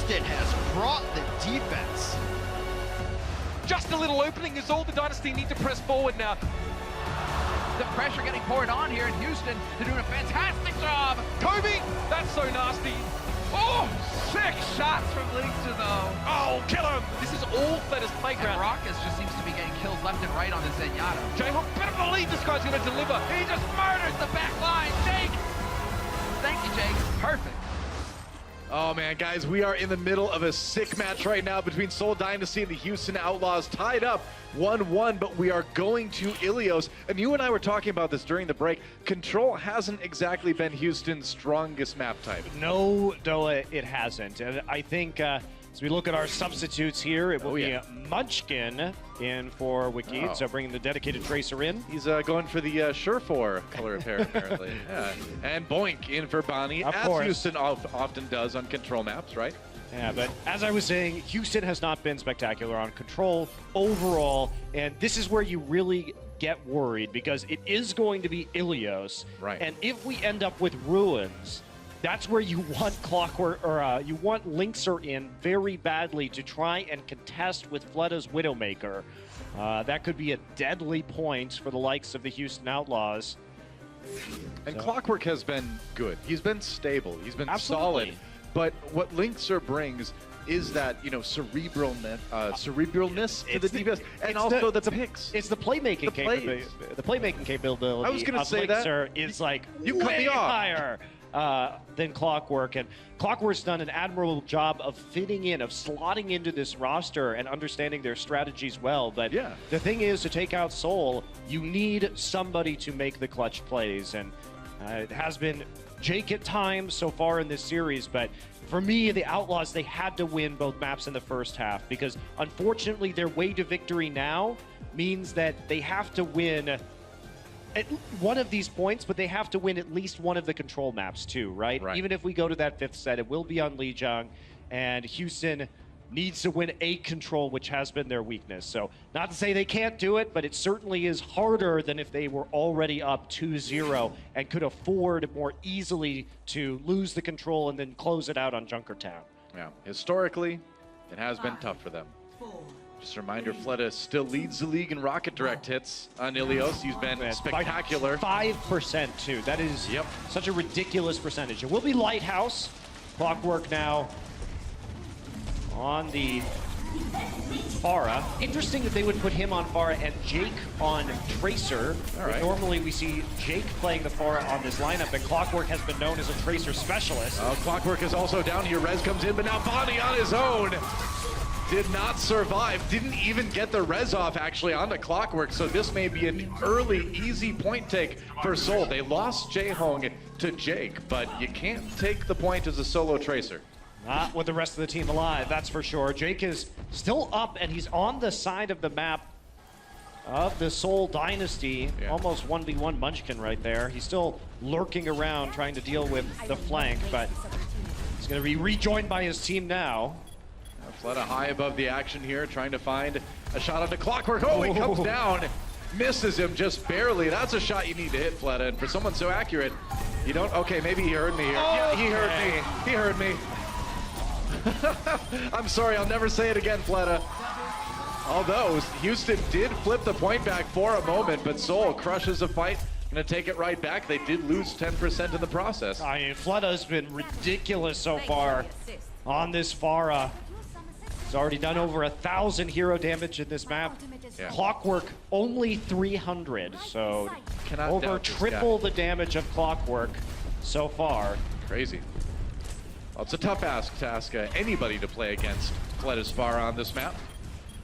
Houston has brought the defense. Just a little opening is all the Dynasty need to press forward now. The pressure getting poured on here in Houston. They're doing a fantastic job. Kobe, that's so nasty. Oh, 6 shots from Linksa though. oh, kill him. This is all Fleta's And playground. Rockets just seems to be getting kills left and right on this Zenyatta. Jayhawk better believe this guy's gonna deliver. He just murders the back line. Jake! Thank you, Jake. Perfect. Oh man, guys, we are in the middle of a sick match right now between SEOUL Dynasty and the Houston Outlaws, tied up 1-1, but we are going to Ilios. And you and I were talking about this during the break. Control hasn't exactly been Houston's strongest map type. No, Doa, it hasn't. And I think as we look at our substitutes here, it will be Munchkin in for Wiki, so bringing the dedicated Tracer in. He's going for the Surefour color of hair, apparently. Yeah. And Boink in for Bonnie, Of as course. Houston often does on Control maps, right? Yeah, but as I was saying, Houston has not been spectacular on Control overall, and this is where you really get worried because it is going to be Ilios. Right. And if we end up with Ruins, that's where you want Clockwork, or you want Linkser in very badly to try and contest with Fleta's Widowmaker. That could be a deadly point for the likes of the Houston Outlaws. And Clockwork has been good. He's been stable. He's been Absolutely. solid. But what Linkser brings is that, you know, cerebralness to the defense, and also the picks. It's the playmaking The plays. capability. The playmaking capability I was gonna of say that. Linkser is like You cut way me off. higher than Clockwork, and Clockwork's done an admirable job of fitting in, of slotting into this roster and understanding their strategies well. But Yeah. the thing is, to take out Soul, you need somebody to make the clutch plays, and it has been Jake at times so far in this series, but for me, the Outlaws, they had to win both maps in the first half because unfortunately their way to victory now means that they have to win at one of these points, but they have to win at least one of the control maps too, right? Right. Even if we go to that 5th set, it will be on Lijiang, and Houston needs to win a control, which has been their weakness. So not to say they can't do it, but it certainly is harder than if they were already up 2-0 and could afford more easily to lose the control and then close it out on Junkertown. Yeah, historically, it has been tough for them. Just a reminder, Fleta still leads the league in rocket direct hits on Ilios. He's been spectacular. 5% too. That is such a ridiculous percentage. It will be Lighthouse. Clockwork now on the Pharah. Interesting that they would put him on Pharah and Jake on Tracer. All right. Normally we see Jake playing the Pharah on this lineup, and Clockwork has been known as a Tracer specialist. Clockwork is also down here. Rez comes in, but now Bonnie on his own. Did not survive. Didn't even get the res off actually onto Clockwork. So this may be an early, easy point take for SEOUL. They lost Jae-Hong to Jake, but you can't take the point as a solo Tracer. Not with the rest of the team alive, that's for sure. Jake is still up, and he's on the side of the map of the SEOUL Dynasty. Almost 1v1 Munchkin right there. He's still lurking around trying to deal with the flank, but he's going to be rejoined by his team now. Fleta high above the action here, trying to find a shot onto Clockwork. Oh, he comes down, misses him just barely. That's a shot you need to hit, Fleta, and for someone so accurate, you don't, okay, maybe he heard me here. Yeah, he heard me, he heard me. I'm sorry, I'll never say it again, Fleta. Although, Houston did flip the point back for a moment, but SEOUL crushes the fight, gonna take it right back. They did lose 10% in the process. I mean, Fleta's been ridiculous so far on this Pharah. He's already done over 1,000 hero damage in this map. Clockwork only 300, so over triple the damage of Clockwork so far. Crazy. Well, it's a tough ask to ask anybody to play against Fleta's Pharah on this map.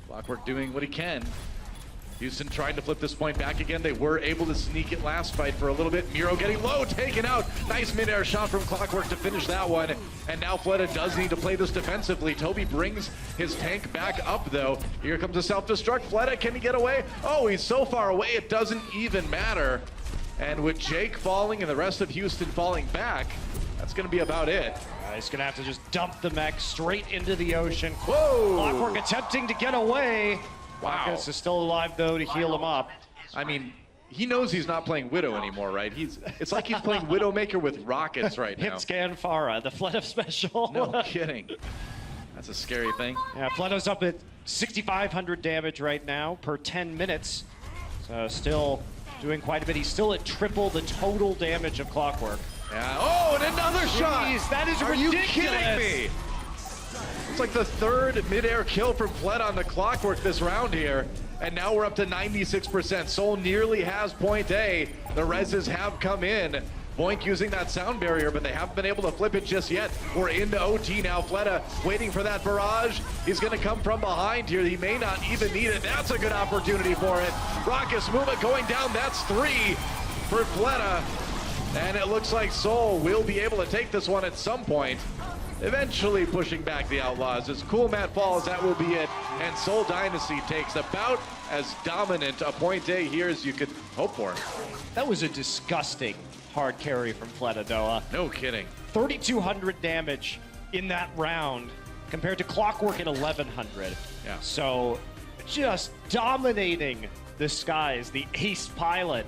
Clockwork doing what he can. Houston trying to flip this point back again. They were able to sneak it last fight for a little bit. Miro getting low, taken out. Nice mid-air shot from Clockwork to finish that one. And now Fleta does need to play this defensively. Toby brings his tank back up, though. Here comes a self-destruct. Fleta, can he get away? Oh, he's so far away, it doesn't even matter. And with Jake falling and the rest of Houston falling back, that's going to be about it. He's going to have to just dump the mech straight into the ocean. Whoa! Clockwork attempting to get away. Wow. Marcus is still alive, though, to heal him up. I mean, he knows he's not playing Widow anymore, right? It's like he's playing Widowmaker with rockets right now. Hit scan Pharah, the Fleta special. No kidding. That's a scary thing. Yeah, Fleto's up at 6,500 damage right now per 10 minutes. So still doing quite a bit. He's still at triple the total damage of Clockwork. Yeah. Oh, and another shot! Jeez, that is Are ridiculous. you kidding me? It's like the third mid-air kill from Fled on the Clockwork this round here. And now we're up to 96%. Soul nearly has point A. The reses have come in. Boink using that sound barrier, but they haven't been able to flip it just yet. We're into OT now. Fleta waiting for that barrage. He's going to come from behind here. He may not even need it. That's a good opportunity for it. Raucous movement going down. That's 3 for Fleta. And it looks like Soul will be able to take this one at some point. Eventually pushing back the Outlaws. As Cool Matt falls, that will be it. And Seoul Dynasty takes about as dominant a point A here as you could hope for. That was a disgusting hard carry from Fleta. No kidding. 3,200 damage in that round compared to Clockwork at 1,100. Yeah. So just dominating the skies, the ace pilot,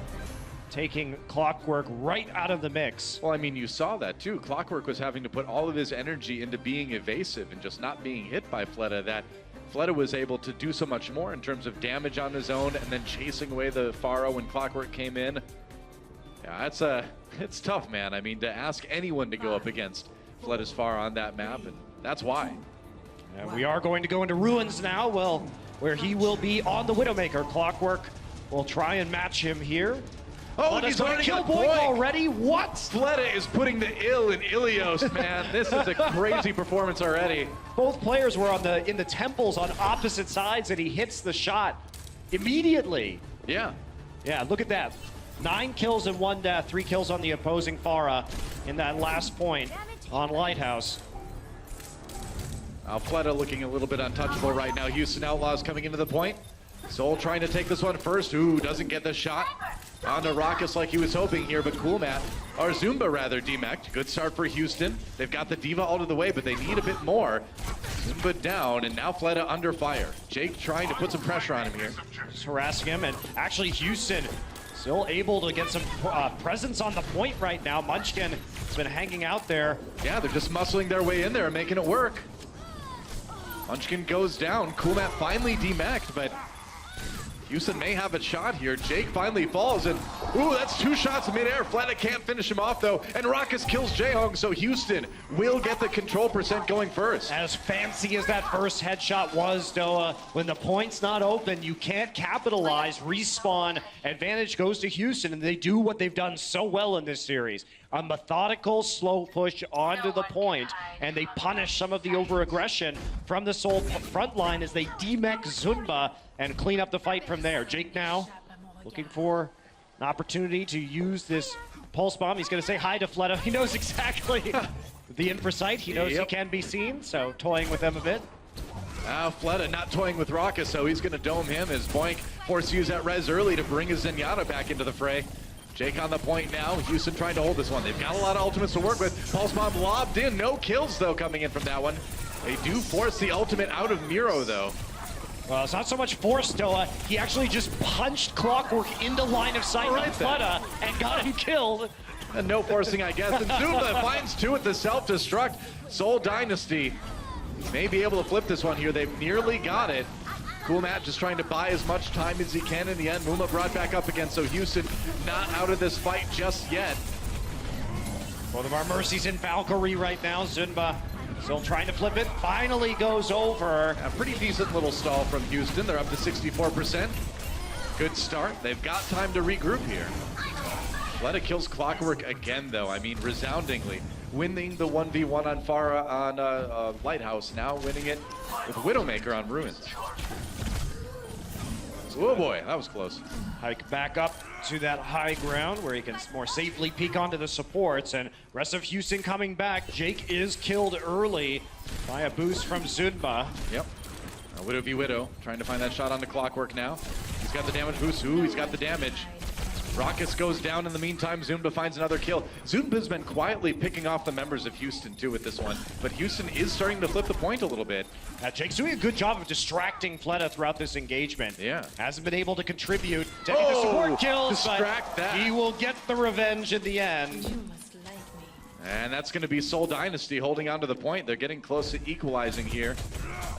taking Clockwork right out of the mix. Well, I mean, you saw that too. Clockwork was having to put all of his energy into being evasive and just not being hit by Fleta. That Fleta was able to do so much more in terms of damage on his own and then chasing away the Pharaoh when Clockwork came in. Yeah, it's tough, man. I mean, to ask anyone to go up against Fleta's Pharaoh on that map, and that's why. We are going to go into Ruins now, well, where he will be on the Widowmaker. Clockwork will try and match him here. Oh, and he's already kill got Boink Boink already? What? Fleta is putting the ill in Ilios, man. This is a crazy performance already. Both players were in the temples on opposite sides, and he hits the shot immediately. Yeah. Yeah, look at that. 9 kills and 1 death, 3 kills on the opposing Pharaoh in that last point on Lighthouse. Fleta looking a little bit untouchable right now. Houston Outlaws coming into the point. Soul trying to take this one first. Ooh, doesn't get the shot onto Raucous like he was hoping here, but Cool Matt, or Zumba rather, demeched. Good start for Houston. They've got the Diva out of the way, but they need a bit more. Zumba down, and now Fleta under fire. Jake trying to put some pressure on him here. Just harassing him, and actually Houston still able to get some presence on the point right now. Munchkin has been hanging out there. Yeah, they're just muscling their way in there and making it work. Munchkin goes down. Cool Matt finally demeched, but Houston may have a shot here. Jake finally falls, and ooh, that's 2 shots in midair. Fleta can't finish him off though, and Raucous kills Jaehong, so Houston will get the control percent going first. As fancy as that first headshot was, Doa, when the point's not open, you can't capitalize. Respawn advantage goes to Houston, and they do what they've done so well in this series. A methodical, slow push onto the point, and they punish some of the over-aggression from the Seoul front line as they demech Zunba and clean up the fight from there. Jake now looking for an opportunity to use this pulse bomb. He's going to say hi to Fleta. He knows exactly the infrasight. He knows he can be seen, so toying with them a bit. Fleta not toying with Raucous, so he's going to dome him as Boink forced to use that res early to bring his Zenyatta back into the fray. Jake on the point now. Houston trying to hold this one. They've got a lot of ultimates to work with. Pulse bomb lobbed in. No kills, though, coming in from that one. They do force the ultimate out of Miro, though. Well, it's not so much forced, Doa. He actually just punched Clockwork into line of sight on Fleta and got him killed. And no forcing, I guess. And Zumba finds 2 at the self-destruct. Seoul Dynasty may be able to flip this one here. They've nearly got it. Cool Matt just trying to buy as much time as he can in the end. Muma brought back up again, so Houston not out of this fight just yet. Both of our Mercies in Valkyrie right now. Zunba still trying to flip it. Finally goes over. A pretty decent little stall from Houston. They're up to 64%. Good start. They've got time to regroup here. Fleta kills Clockwork again, though. I mean, resoundingly. Winning the 1v1 on Farah on Lighthouse. Now winning it with Widowmaker on Ruins. Oh boy, that was close. Hike back up to that high ground where he can more safely peek onto the supports, and rest of Houston coming back. Jake is killed early by a boost from Zunba. Yep. Widow v Widow, trying to find that shot on the Clockwork now. He's got the damage boost. Ooh, he's got the damage. Raucous goes down in the meantime. Zumba finds another kill. Zumba's been quietly picking off the members of Houston too with this one, but Houston is starting to flip the point a little bit. Jake's doing a good job of distracting Fleta throughout this engagement. Yeah. Hasn't been able to contribute to any of the support kills, distract but that. he will get the revenge in the end. You must like me. And that's going to be SEOUL Dynasty holding on to the point. They're getting close to equalizing here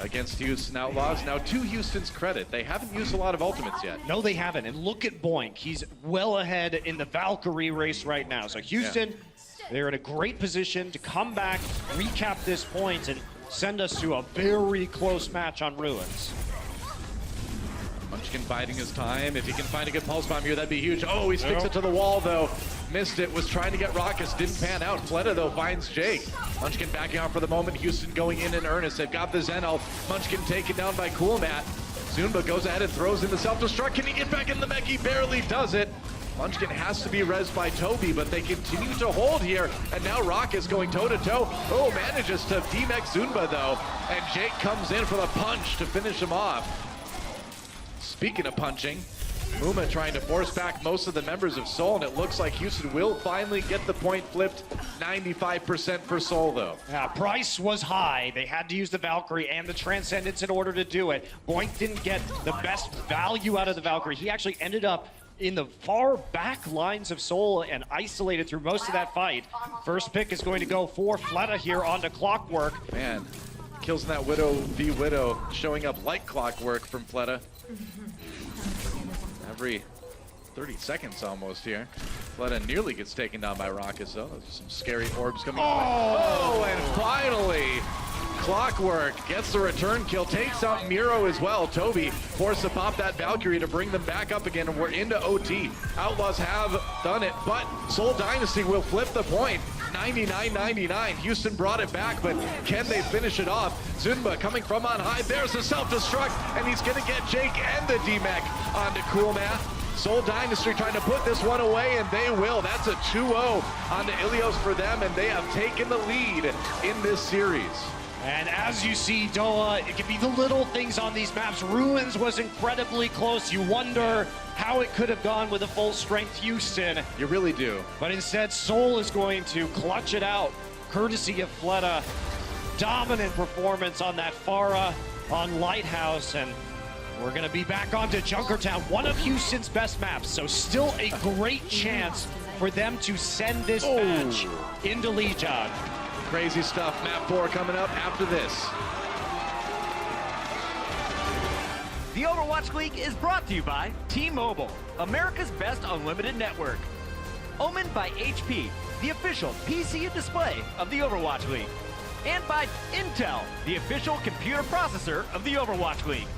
against Houston Outlaws. Now, to Houston's credit, they haven't used a lot of ultimates yet. No, they haven't. And look at Boink. He's well ahead in the Valkyrie race right now. So Houston, they're in a great position to come back, recap this point, and send us to a very close match on Ruins. Munchkin biding his time. If he can find a good pulse bomb here, that'd be huge. Oh, he sticks it to the wall, though. Missed it, was trying to get Raucus, didn't pan out. Fleta, though, finds Jake. Munchkin backing off for the moment. Houston going in earnest. They've got the Zen ult. Munchkin taken down by Cool Matt. Zunba goes ahead and throws in the self-destruct. Can he get back in the mech? He barely does it. Munchkin has to be rezzed by Toby, but they continue to hold here. And now Raucus going toe-to-toe. Oh, manages to D-mech Zunba, though. And Jake comes in for the punch to finish him off. Speaking of punching, Muma trying to force back most of the members of SEOUL, and it looks like Houston will finally get the point flipped. 95% for SEOUL, though. Yeah, price was high. They had to use the Valkyrie and the Transcendence in order to do it. Boink didn't get the best value out of the Valkyrie. He actually ended up in the far back lines of SEOUL and isolated through most of that fight. First pick is going to go for Fleta here onto Clockwork. Man, kills in that Widow v Widow, showing up like clockwork from Fleta. Every 30 seconds almost here. Fleta nearly gets taken down by Raucus, though. Those are some scary orbs coming. Oh, and finally, Clockwork gets the return kill, takes out Miro as well. Toby forced to pop that Valkyrie to bring them back up again, and we're into OT. Outlaws have done it, but SEOUL Dynasty will flip the point. 99-99. Houston brought it back, but can they finish it off? Zunba coming from on high. There's the self-destruct, and he's going to get Jake and the D-Mech onto Cool Matt. SEOUL Dynasty trying to put this one away, and they will. That's a 2-0 onto Ilios for them, and they have taken the lead in this series. And as you see, Doa, it can be the little things on these maps. Ruins was incredibly close. You wonder how it could have gone with a full-strength Houston. You really do. But instead, SEOUL is going to clutch it out, courtesy of Fleta. Dominant performance on that Pharah on Lighthouse, and we're going to be back onto Junkertown, one of Houston's best maps. So still a great chance for them to send this match into Legion. Crazy stuff. Map 4 coming up after this. The Overwatch League is brought to you by T-Mobile, America's best unlimited network. Omened by HP, the official PC and display of the Overwatch League. And by Intel, the official computer processor of the Overwatch League.